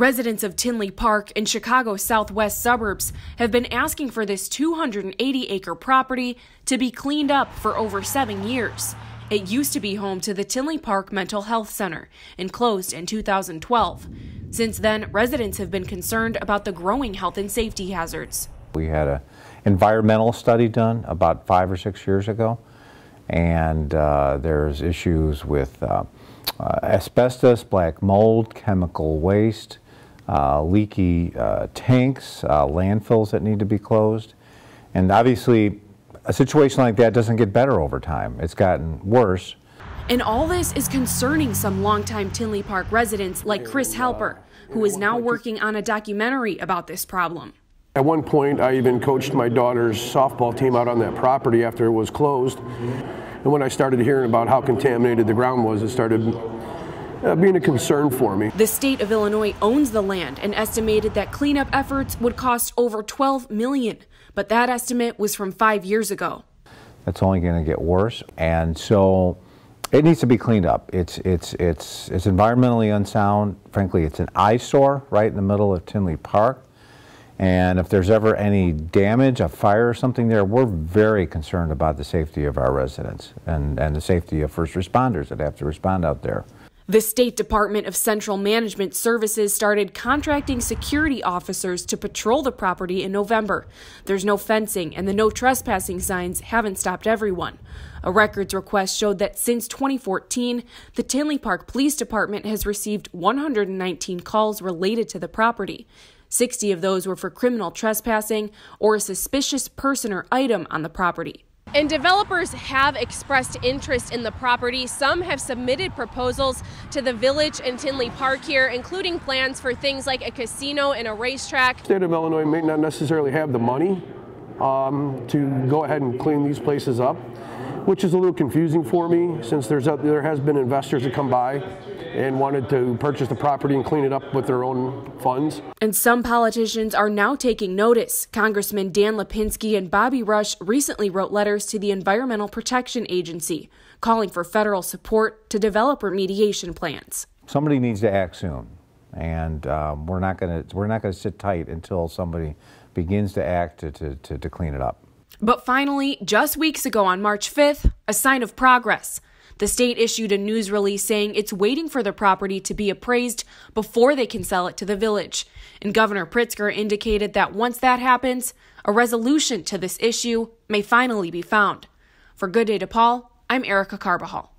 Residents of Tinley Park in Chicago's southwest suburbs have been asking for this 280-acre property to be cleaned up for over 7 years. It used to be home to the Tinley Park Mental Health Center and closed in 2012. Since then, residents have been concerned about the growing health and safety hazards. We had an environmental study done about 5 or 6 years ago, and there's issues with asbestos, black mold, chemical waste, leaky tanks, landfills that need to be closed. And obviously, a situation like that doesn't get better over time. It's gotten worse. And all this is concerning some longtime Tinley Park residents like Chris Halper, who is now working on a documentary about this problem. At one point, I even coached my daughter's softball team out on that property after it was closed. And when I started hearing about how contaminated the ground was, it started being a concern for me. The state of Illinois owns the land and estimated that cleanup efforts would cost over $12 million, but that estimate was from 5 years ago. That's only going to get worse, and so it needs to be cleaned up. It's environmentally unsound. Frankly, it's an eyesore right in the middle of Tinley Park. And if there's ever any damage, a fire or something there, we're very concerned about the safety of our residents and the safety of first responders that have to respond out there. The State Department of Central Management Services started contracting security officers to patrol the property in November. There's no fencing, and the no trespassing signs haven't stopped everyone. A records request showed that since 2014, the Tinley Park Police Department has received 119 calls related to the property. 60 of those were for criminal trespassing or a suspicious person or item on the property. And developers have expressed interest in the property. Some have submitted proposals to the village and Tinley Park here, including plans for things like a casino and a racetrack. The state of Illinois may not necessarily have the money to go ahead and clean these places up, which is a little confusing for me since there has been investors that come by and wanted to purchase the property and clean it up with their own funds. And some politicians are now taking notice. Congressmen Dan Lipinski and Bobby Rush recently wrote letters to the Environmental Protection Agency, calling for federal support to develop remediation plans. Somebody needs to act soon, and we're not going to sit tight until somebody begins to act to clean it up. But finally, just weeks ago on March 5th, a sign of progress. The state issued a news release saying it's waiting for the property to be appraised before they can sell it to the village. And Governor Pritzker indicated that once that happens, a resolution to this issue may finally be found. For Good Day DePaul, I'm Erica Carbajal.